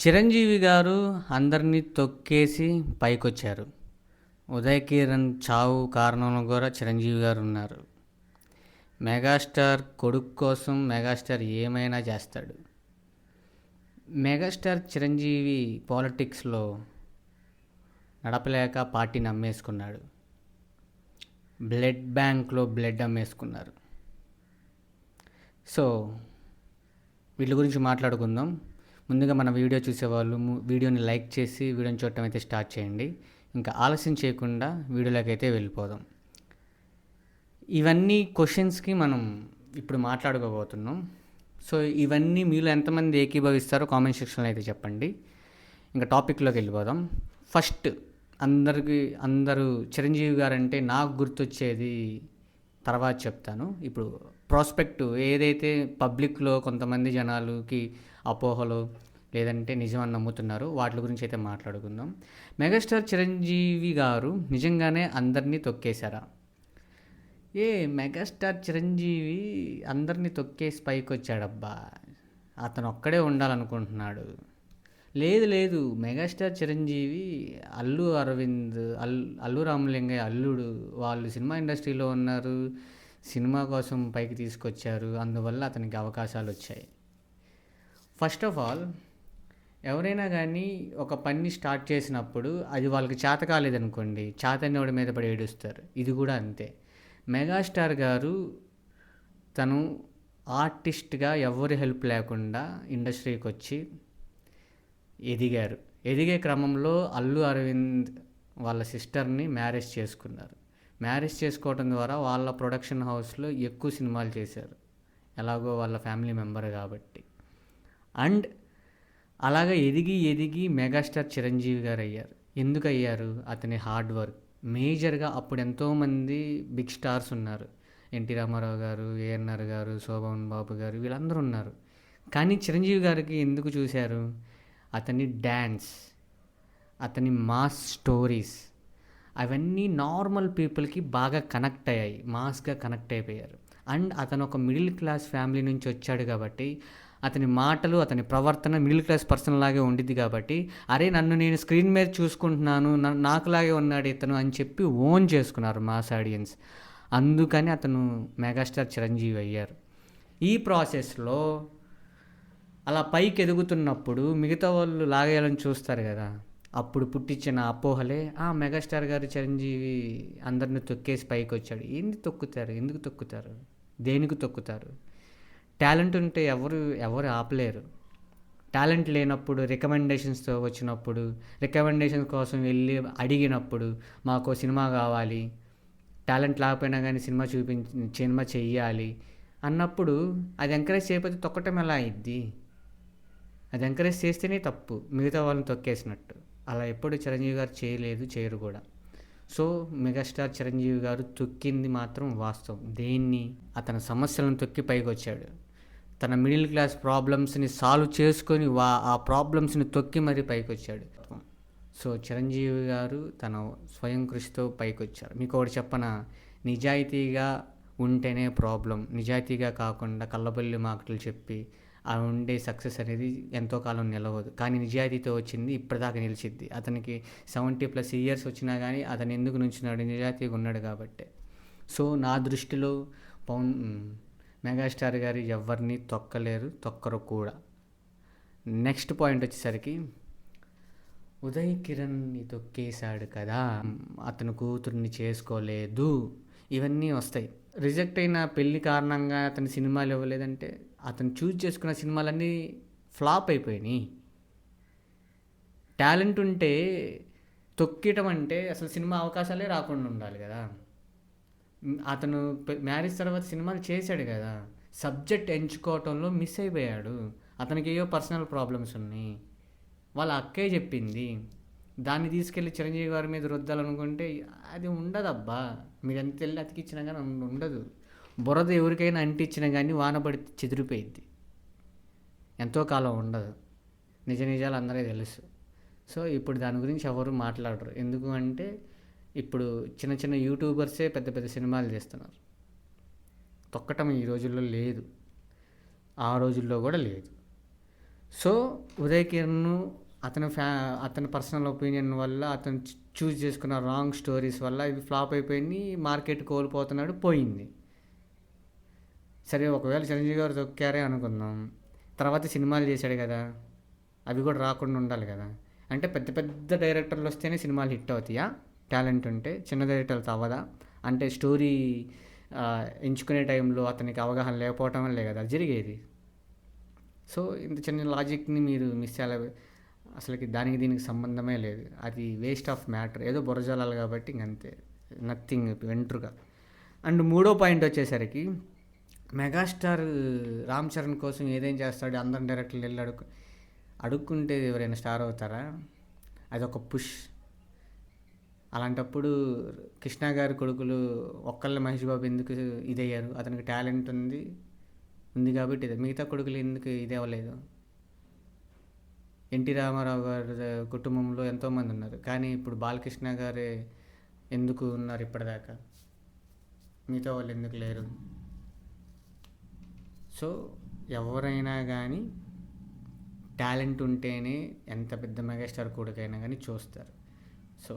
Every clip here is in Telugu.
చిరంజీవి గారు అందరినీ తొక్కేసి పైకొచ్చారు. ఉదయ్ కిరణ్ చావు కారణంలో కూడా చిరంజీవి గారు ఉన్నారు. మెగాస్టార్ కొడుకు కోసం మెగాస్టార్ ఏమైనా చేస్తాడు. మెగాస్టార్ చిరంజీవి పాలిటిక్స్లో నడపలేక పార్టీని అమ్మేసుకున్నాడు. బ్లడ్ బ్యాంక్లో బ్లడ్ అమ్మేసుకున్నారు. సో వీళ్ళ గురించి మాట్లాడుకుందాం. ముందుగా మన వీడియో చూసేవాళ్ళు వీడియోని లైక్ చేసి వీడియోని చూడటం అయితే స్టార్ట్ చేయండి. ఇంకా ఆలస్యం చేయకుండా వీడియోలోకి అయితే వెళ్ళిపోదాం. ఇవన్నీ క్వశ్చన్స్కి మనం ఇప్పుడు మాట్లాడుకోబోతున్నాం. సో ఇవన్నీ మీలో ఎంతమంది ఏకీభవిస్తారో కామెంట్ సెక్షన్లో అయితే చెప్పండి. ఇంకా టాపిక్లోకి వెళ్ళిపోదాం. ఫస్ట్ అందరూ చిరంజీవి గారు అంటే నాకు గుర్తొచ్చేది తర్వాత చెప్తాను. ఇప్పుడు ప్రాస్పెక్టు ఏదైతే పబ్లిక్లో కొంతమంది జనాలకి అపోహలు లేదంటే నిజం అని నమ్ముతున్నారు వాటి గురించి అయితే మాట్లాడుకుందాం. మెగాస్టార్ చిరంజీవి గారు నిజంగానే అందరినీ తొక్కేశారా? మెగాస్టార్ చిరంజీవి అందరినీ తొక్కేసి పైకి వచ్చాడబ్బా, అతను ఒక్కడే ఉండాలనుకుంటున్నాడు. లేదు, మెగాస్టార్ చిరంజీవి అల్లు అరవింద్ అల్లు రామలింగయ్య అల్లుడు. వాళ్ళు సినిమా ఇండస్ట్రీలో ఉన్నారు, సినిమా కోసం పైకి తీసుకొచ్చారు, అందువల్ల అతనికి అవకాశాలు వచ్చాయి. ఫస్ట్ ఆఫ్ ఆల్ ఎవరైనా కానీ ఒక పని స్టార్ట్ చేసినప్పుడు అది వాళ్ళకి చేత కాలేదనుకోండి, చేతన్నోడి మీద పడి ఏడుస్తారు. ఇది కూడా అంతే. మెగాస్టార్ గారు తను ఆర్టిస్ట్గా ఎవరి హెల్ప్ లేకుండా ఇండస్ట్రీకి వచ్చి ఎదిగారు. ఎదిగే క్రమంలో అల్లు అరవింద్ వాళ్ళ సిస్టర్ని మ్యారేజ్ చేసుకున్నారు. మ్యారేజ్ చేసుకోవడం ద్వారా వాళ్ళ ప్రొడక్షన్ హౌస్లో ఎక్కువ సినిమాలు చేశారు, ఎలాగో వాళ్ళ ఫ్యామిలీ మెంబర్ కాబట్టి. అండ్ అలాగా ఎదిగి మెగాస్టార్ చిరంజీవి గారు అయ్యారు. ఎందుకు అయ్యారు? అతని హార్డ్ వర్క్. మేజర్గా అప్పుడు ఎంతోమంది బిగ్ స్టార్స్ ఉన్నారు. ఎన్టీ రామారావు గారు, ఏఎన్ఆర్ గారు, శోభన్ బాబు గారు, వీళ్ళందరూ ఉన్నారు. కానీ చిరంజీవి గారికి ఎందుకు చూశారు? అతని డ్యాన్స్, అతని మాస్ స్టోరీస్, అవన్నీ నార్మల్ పీపుల్కి బాగా కనెక్ట్ అయ్యాయి, మాస్గా కనెక్ట్ అయిపోయారు. అండ్ అతను ఒక మిడిల్ క్లాస్ ఫ్యామిలీ నుంచి వచ్చాడు కాబట్టి అతని మాటలు, అతని ప్రవర్తన మిడిల్ క్లాస్ పర్సన్ లాగే ఉండిద్ది కాబట్టి, అరే నన్ను నేను స్క్రీన్ మీద చూసుకుంటున్నాను, నాకులాగే ఉన్నాడు ఇతను అని చెప్పి ఓన్ చేసుకున్నారు మాస్ ఆడియన్స్. అందుకని అతను మెగాస్టార్ చిరంజీవి అయ్యారు. ఈ ప్రాసెస్లో అలా పైకి ఎదుగుతున్నప్పుడు మిగతా వాళ్ళు లాగేయాలని చూస్తారు కదా, అప్పుడు పుట్టించిన అపోహలే మెగాస్టార్ గారు చిరంజీవి అందరిని తొక్కేసి పైకి వచ్చాడు. తొక్కుతారు? ఎందుకు తొక్కుతారు? దేనికి తొక్కుతారు? టాలెంట్ ఉంటే ఎవరు ఆపలేరు. టాలెంట్ లేనప్పుడు రికమెండేషన్స్తో వచ్చినప్పుడు, రికమెండేషన్ కోసం వెళ్ళి అడిగినప్పుడు మాకు సినిమా కావాలి, టాలెంట్ లేకపోయినా కానీ సినిమా చెయ్యాలి అన్నప్పుడు అది ఎంకరేజ్ చేయకపోతే తొక్కటం ఎలా అయింది? అది ఎంకరేజ్ చేస్తేనే తప్పు, మిగతా వాళ్ళని తొక్కేసినట్టు. అలా ఎప్పుడు చిరంజీవి గారు చేయలేదు, చేయరు కూడా. సో మెగాస్టార్ చిరంజీవి గారు తొక్కింది మాత్రం వాస్తవం. దేన్ని? అతని సమస్యలను తొక్కి పైకి వచ్చాడు. తన మిడిల్ క్లాస్ ప్రాబ్లమ్స్ని సాల్వ్ చేసుకొని ఆ ప్రాబ్లమ్స్ని తొక్కి మరీ పైకి వచ్చాడు. సో చిరంజీవి గారు తన స్వయం కృషితో పైకి వచ్చారు. మీకు ఒకటి చెప్పనా, నిజాయితీగా ఉంటేనే ప్రాబ్లం, నిజాయితీగా కాకుండా కళ్ళబొల్లి మాటలు చెప్పి ఆ ఉండే సక్సెస్ అనేది ఎంతో కాలం నిలవదు. కానీ నిజాయితీతో వచ్చింది ఇప్పటిదాకా నిలిచిద్ది. అతనికి 70+ ఇయర్స్ వచ్చినా కానీ అతను ఎందుకు నుంచున్నాడు? నిజాయితీగా ఉన్నాడు కాబట్టి. సో నా దృష్టిలో మెగాస్టార్ గారు ఎవరిని తొక్కలేరు, తొక్కరు కూడా. నెక్స్ట్ పాయింట్ వచ్చేసరికి, ఉదయ్ కిరణ్ని తొక్కేశాడు కదా, అతను కూతుర్ని చేసుకోలేదు, ఇవన్నీ వస్తాయి. రిజెక్ట్ అయిన పెళ్లి కారణంగా అతని సినిమాలు ఇవ్వలేదంటే అతను చూజ్ చేసుకున్న సినిమాలన్నీ ఫ్లాప్ అయిపోయినాయి. టాలెంట్ ఉంటే తొక్కటం అంటే అసలు సినిమా అవకాశాలే రాకుండా ఉండాలి కదా. అతను మ్యారేజ్ తర్వాత సినిమాలు చేశాడు కదా, సబ్జెక్ట్ ఎంచుకోవటంలో మిస్ అయిపోయాడు. అతనికి ఏవో పర్సనల్ ప్రాబ్లమ్స్ ఉన్నాయి, వాళ్ళ అక్కే చెప్పింది. దాన్ని తీసుకెళ్ళి చిరంజీవి గారి మీద రుద్దాలనుకుంటే అది ఉండదబ్బా. మీరు ఎంత వెళ్ళి అతికిచ్చినా కానీ ఉండదు. బురద ఎవరికైనా అంటించినా కానీ వానపడి చెదిరిపోయిద్ది, ఎంతో కాలం ఉండదు. నిజాలు అందరికీ తెలుసు. సో ఇప్పుడు దాని గురించి ఎవరు మాట్లాడరు. ఎందుకు అంటే ఇప్పుడు చిన్న యూట్యూబర్సే పెద్ద సినిమాలు చేస్తున్నారు. తొక్కటం ఈ రోజుల్లో లేదు, ఆ రోజుల్లో కూడా లేదు. సో ఉదయ్ కిరణ్ అతని పర్సనల్ ఒపీనియన్ వల్ల అతను చూస్ చేసుకున్న రాంగ్ స్టోరీస్ వల్ల ఇవి ఫ్లాప్ అయిపోయింది, మార్కెట్ కోల్పోతున్నాడు, పోయింది. సరే ఒకవేళ చిరంజీవి గారు తొక్కారే అనుకుందాం, తర్వాత సినిమాలు చేశాడు కదా, అవి కూడా రాకుండా ఉండాలి కదా. అంటే పెద్ద పెద్ద డైరెక్టర్లు వస్తేనే సినిమాలు హిట్ అవుతాయా? టాలెంట్ ఉంటే చిన్న డైరెక్టర్లతో అవ్వదా? అంటే స్టోరీ ఎంచుకునే టైంలో అతనికి అవగాహన లేకపోవటం వల్లే కదా జరిగేది. సో ఇంత చిన్న లాజిక్ని మీరు మిస్ అయ్యాలి. అసలుకి దానికి దీనికి సంబంధమే లేదు, అది వేస్ట్ ఆఫ్ మ్యాటర్, ఏదో బురజాలాలి కాబట్టి ఇంకంతే, నథింగ్ వెంట్రుగా. అండ్ మూడో పాయింట్ వచ్చేసరికి మెగాస్టార్ రామ్ చరణ్ కోసం ఏదేం చేస్తాడు, అందరం డైరెక్టర్లు వెళ్ళి అడుక్కుంటే ఎవరైనా స్టార్ అవుతారా? అదొక పుష్. అలాంటప్పుడు కృష్ణ గారి కొడుకులు ఒక్కళ్ళ మహేష్ బాబు ఎందుకు ఇదయ్యారు? అతనికి టాలెంట్ ఉంది కాబట్టి ఇది. మిగతా కొడుకులు ఎందుకు ఇది అవ్వలేదు? ఎన్టీ రామారావు గారి కుటుంబంలో ఎంతోమంది ఉన్నారు, కానీ ఇప్పుడు బాలకృష్ణ గారే ఎందుకు ఉన్నారు ఇప్పటిదాకా? మిగతా వాళ్ళు ఎందుకు లేరు? సో ఎవరైనా కానీ టాలెంట్ ఉంటేనే ఎంత పెద్ద మెగాస్టార్ కొడుకైనా కానీ చూస్తారు. సో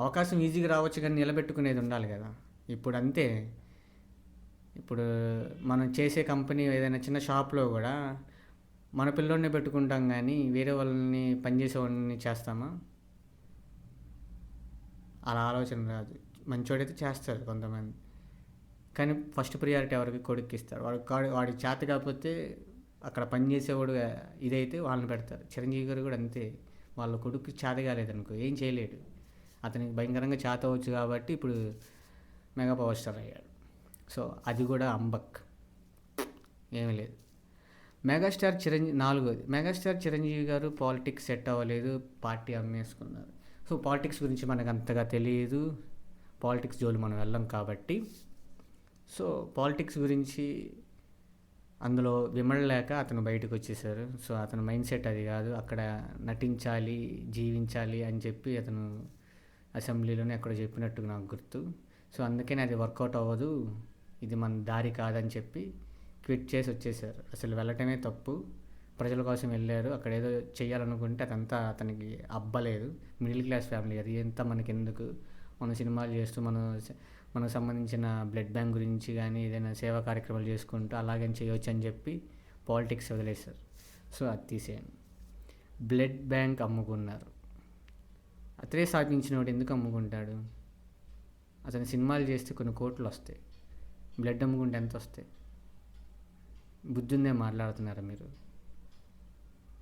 అవకాశం ఈజీగా రావచ్చు కానీ నిలబెట్టుకునేది ఉండాలి కదా. ఇప్పుడు అంతే, ఇప్పుడు మనం చేసే కంపెనీ ఏదైనా చిన్న షాప్లో కూడా మన పిల్లోడిని పెట్టుకుంటాం కానీ వేరే వాళ్ళని పనిచేసేవాడిని చేస్తామా? అలా ఆలోచన రాదు. మంచోడైతే చేస్తారు కొంతమంది, కానీ ఫస్ట్ ప్రియారిటీ ఎవరికి? కొడుక్కి ఇస్తారు. వాడి చేత కాకపోతే అక్కడ పనిచేసేవాడు ఇదైతే వాళ్ళని పెడతారు. చిరంజీవి గారు కూడా అంతే, వాళ్ళ కొడుకు చేత కాలేదనుకో ఏం చేయలేడు. అతనికి భయంకరంగా చేత అవచ్చు కాబట్టి ఇప్పుడు మెగా పవర్ స్టార్ అయ్యాడు. సో అది కూడా అంబక్, ఏమీ లేదు. నాలుగోది, మెగాస్టార్ చిరంజీవి గారు పాలిటిక్స్ సెట్ అవ్వలేదు, పార్టీ అమ్మేసుకున్నారు. సో పాలిటిక్స్ గురించి మనకు అంతగా తెలియదు, పాలిటిక్స్ జోలు మనం వెళ్ళం కాబట్టి. సో పాలిటిక్స్ గురించి అందులో విమడలేక అతను బయటకు వచ్చేసారు. సో అతని మైండ్ సెట్ అది కాదు, అక్కడ నటించాలి, జీవించాలి అని చెప్పి అతను అసెంబ్లీలోనే ఎక్కడ చెప్పినట్టు నాకు గుర్తు. సో అందుకని అది వర్కౌట్ అవ్వదు, ఇది మన దారి కాదని చెప్పి క్విట్ చేసి వచ్చేసారు. అసలు వెళ్ళటమే తప్పు, ప్రజల కోసం వెళ్ళారు, అక్కడ ఏదో చేయాలనుకుంటే అదంతా అతనికి అబ్బలేదు. మిడిల్ క్లాస్ ఫ్యామిలీ, అది ఎంత మనకెందుకు, మన సినిమాలు చేస్తూ మనకు సంబంధించిన బ్లడ్ బ్యాంక్ గురించి కానీ ఏదైనా సేవా కార్యక్రమాలు చేసుకుంటూ అలాగే చేయవచ్చు అని చెప్పి పాలిటిక్స్ వదిలేశారు. సో అది తీసేయండి. బ్లడ్ బ్యాంక్ అమ్ముకున్నారు. అతనే స్థాపించిన వాడు ఎందుకు అమ్ముకుంటాడు? అతని సినిమాలు చేస్తే కొన్ని కోట్లు వస్తాయి, బ్లడ్ అమ్ముకుంటే ఎంత వస్తాయి? బుద్ధుందే మాట్లాడుతున్నారా మీరు?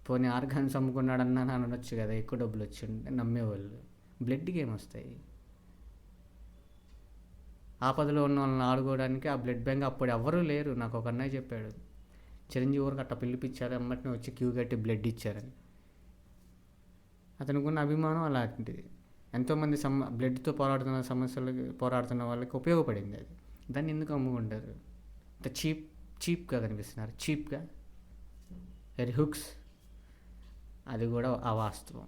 పోనీ ఆర్గాన్స్ అమ్ముకున్నాడన్నా అనొచ్చు కదా, ఎక్కువ డబ్బులు వచ్చి ఉంటే నమ్మేవాళ్ళు. బ్లడ్కి ఏమొస్తాయి? ఆపదలో ఉన్న వాళ్ళని ఆడుకోవడానికి ఆ బ్లడ్ బ్యాంక్ అప్పుడు ఎవ్వరూ లేరు. నాకు ఒక అన్నయ్య చెప్పాడు, చిరంజీవి ఊరికి అట్లా పిలిపించారు, అమ్మటిని వచ్చి క్యూ కట్టి బ్లడ్ ఇచ్చారని. అతనికి ఉన్న అభిమానం అలాంటిది. ఎంతోమంది బ్లడ్తో పోరాడుతున్న వాళ్ళకి ఉపయోగపడింది అది. దాన్ని ఎందుకు అమ్ముకుంటారు? ఇంత చీప్గా కనిపిస్తున్నారు, చీప్గా, వెరీ హుక్స్. అది కూడా అవాస్తవం.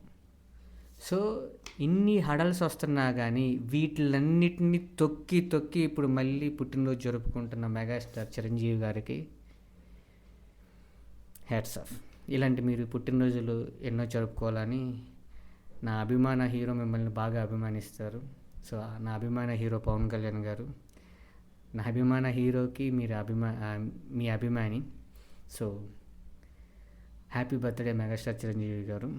సో ఇన్ని హడల్స్ వస్తున్నా కానీ వీటిలన్నిటిని తొక్కి ఇప్పుడు మళ్ళీ పుట్టినరోజు జరుపుకుంటున్న మెగాస్టార్ చిరంజీవి గారికి హ్యాట్స్ ఆఫ్. ఇలాంటి మీరు పుట్టినరోజులు ఎన్నో జరుపుకోవాలని. నా అభిమాన హీరో మిమ్మల్ని బాగా అభిమానిస్తారు. సో నా అభిమాన హీరో పవన్ కళ్యాణ్ గారు, నా అభిమాన హీరోకి మీ అభిమాని. So happy birthday megastar Chiranjeevi గారు.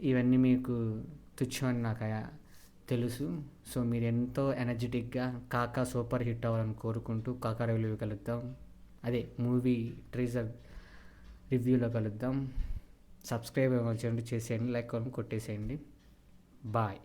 ఇవన్నీ మీకు తుచ్చమని నాకు తెలుసు. సో మీరు ఎంతో ఎనర్జెటిక్గా కాకా సూపర్ హిట్ అవ్వాలని కోరుకుంటూ కాకా రివ్యూ కలుద్దాం, అదే మూవీ ట్రీజర్ రివ్యూలో కలుద్దాం. సబ్స్క్రైబ్ చేయండి, చేసేయండి, లైక్ కొట్టేసేయండి. బాయ్.